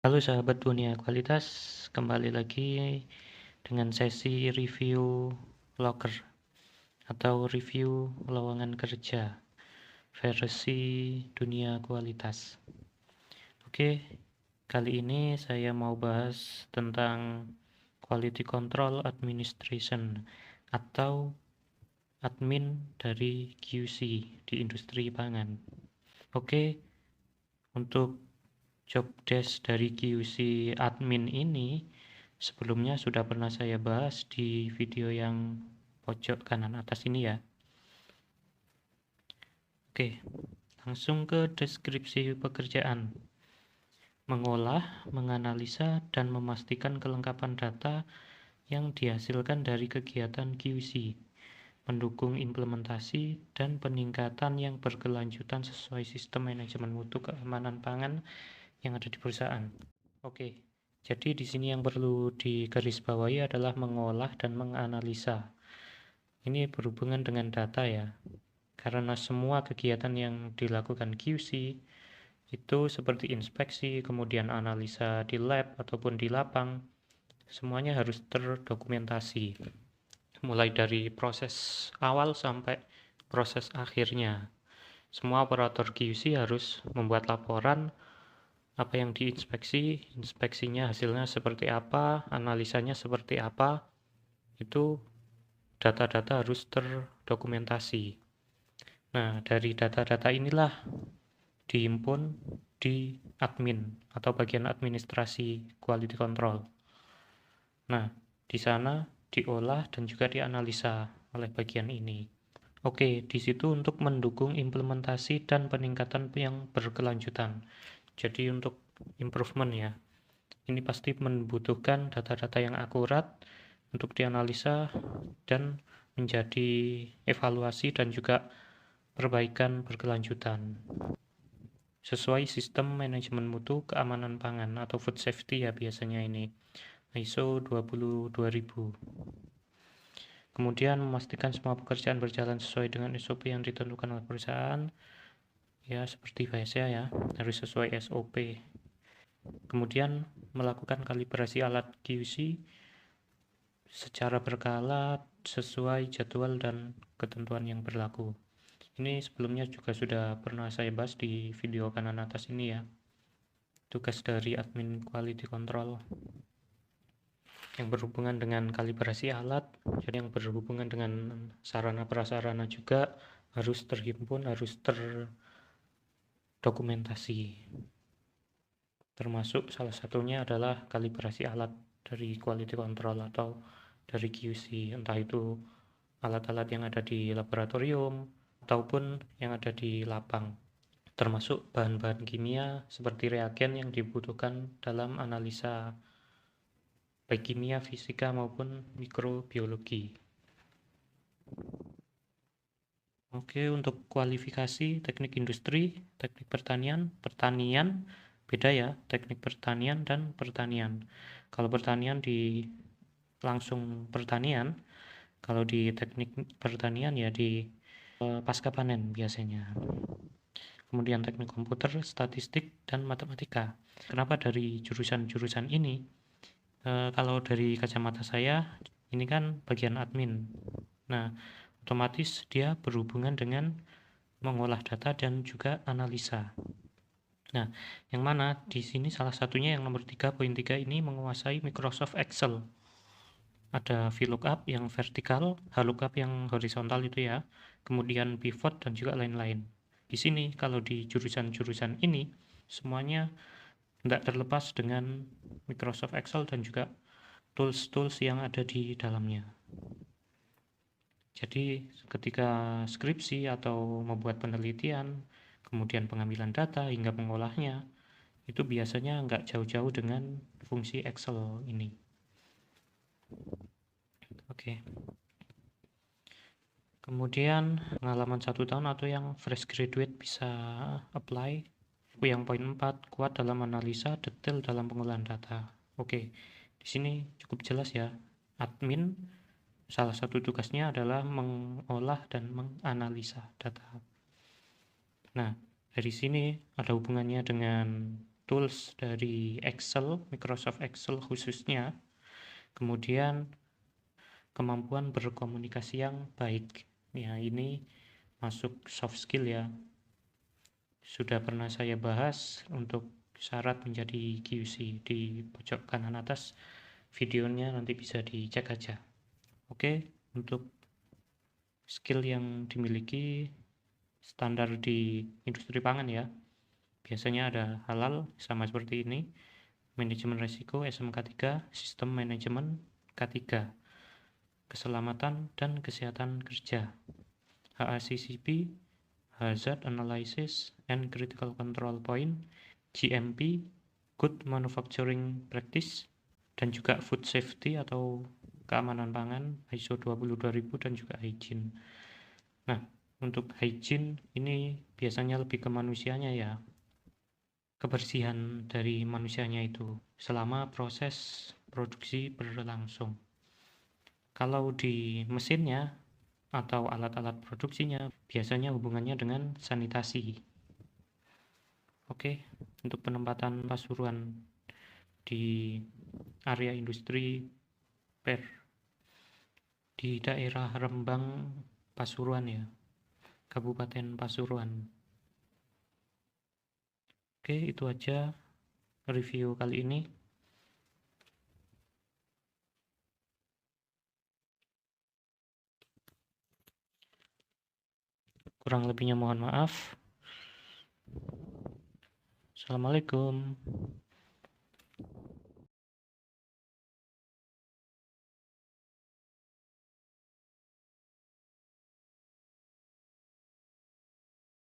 Halo sahabat dunia kualitas, kembali lagi dengan sesi review loker atau review lowongan kerja versi dunia kualitas. Oke, kali ini saya mau bahas tentang Quality Control Administration atau admin dari QC di industri pangan. Oke, untuk job desk dari QC admin ini sebelumnya sudah pernah saya bahas di video yang pojok kanan atas ini ya. Oke, langsung ke deskripsi pekerjaan. Mengolah, menganalisa, dan memastikan kelengkapan data yang dihasilkan dari kegiatan QC, mendukung implementasi dan peningkatan yang berkelanjutan sesuai sistem manajemen mutu keamanan pangan yang ada di perusahaan. Oke, jadi di sini yang perlu digarisbawahi adalah mengolah dan menganalisa. Ini berhubungan dengan data ya, karena semua kegiatan yang dilakukan QC itu seperti inspeksi, kemudian analisa di lab ataupun di lapang, semuanya harus terdokumentasi, mulai dari proses awal sampai proses akhirnya. Semua operator QC harus membuat laporan apa yang diinspeksi, inspeksinya hasilnya seperti apa, analisanya seperti apa, itu data-data harus terdokumentasi. Nah, dari data-data inilah dihimpun di admin atau bagian administrasi quality control. Nah, di sana diolah dan juga dianalisa oleh bagian ini. Oke, di situ untuk mendukung implementasi dan peningkatan yang berkelanjutan. Jadi untuk improvement ya. Ini pasti membutuhkan data-data yang akurat untuk dianalisa dan menjadi evaluasi dan juga perbaikan berkelanjutan sesuai sistem manajemen mutu keamanan pangan atau food safety ya biasanya ini ISO 22000. Kemudian memastikan semua pekerjaan berjalan sesuai dengan SOP yang ditentukan oleh perusahaan ya, seperti biasa ya, harus sesuai SOP. Kemudian melakukan kalibrasi alat QC secara berkala sesuai jadwal dan ketentuan yang berlaku. Ini sebelumnya juga sudah pernah saya bahas di video kanan atas ini ya, tugas dari admin quality control yang berhubungan dengan kalibrasi alat, jadi yang berhubungan dengan sarana prasarana juga harus terhimpun, harus terdokumentasi, termasuk salah satunya adalah kalibrasi alat dari quality control atau dari QC, entah itu alat-alat yang ada di laboratorium ataupun yang ada di lapang, termasuk bahan-bahan kimia seperti reagen yang dibutuhkan dalam analisa baik kimia, fisika maupun mikrobiologi. Oke, untuk kualifikasi teknik industri, teknik pertanian beda ya, teknik pertanian dan pertanian. Kalau pertanian di langsung pertanian, kalau di teknik pertanian ya di pasca panen biasanya. Kemudian teknik komputer, statistik, dan matematika. Kenapa dari jurusan-jurusan ini? Kalau dari kacamata saya, ini kan bagian admin. Nah, otomatis dia berhubungan dengan mengolah data dan juga analisa. Nah, yang mana di sini salah satunya yang nomor 3.3 ini menguasai Microsoft Excel. Ada VLOOKUP yang vertikal, HLOOKUP yang horizontal itu ya, kemudian pivot dan juga lain-lain. Di sini kalau di jurusan-jurusan ini semuanya tidak terlepas dengan Microsoft Excel dan juga tools-tools yang ada di dalamnya. Jadi ketika skripsi atau membuat penelitian, kemudian pengambilan data hingga mengolahnya, itu biasanya nggak jauh-jauh dengan fungsi Excel ini. Oke. Kemudian pengalaman 1 tahun atau yang fresh graduate bisa apply. Yang poin 4, kuat dalam analisa, detail dalam pengolahan data. Oke, di sini cukup jelas ya. Admin salah satu tugasnya adalah mengolah dan menganalisa data. Nah, dari sini ada hubungannya dengan tools dari Excel, Microsoft Excel khususnya. Kemudian kemampuan berkomunikasi yang baik. Ya, ini masuk soft skill ya. Sudah pernah saya bahas untuk syarat menjadi QC di pojok kanan atas videonya, nanti bisa dicek aja. Oke, untuk skill yang dimiliki standar di industri pangan ya. Biasanya ada halal sama seperti ini. Manajemen risiko SMK 3, sistem manajemen K3, keselamatan dan kesehatan kerja. HACCP, Hazard Analysis and Critical Control Point, GMP, Good Manufacturing Practice, dan juga Food Safety atau keamanan pangan, ISO 22000 dan juga hygiene. Nah, untuk hygiene ini biasanya lebih ke manusianya ya, kebersihan dari manusianya itu selama proses produksi berlangsung. Kalau di mesinnya atau alat-alat produksinya biasanya hubungannya dengan sanitasi. Oke, untuk penempatan Pasuruan di area industri PER di daerah Rembang Pasuruan ya, Kabupaten Pasuruan. Oke, itu aja review kali ini. Kurang lebihnya mohon maaf. Assalamualaikum.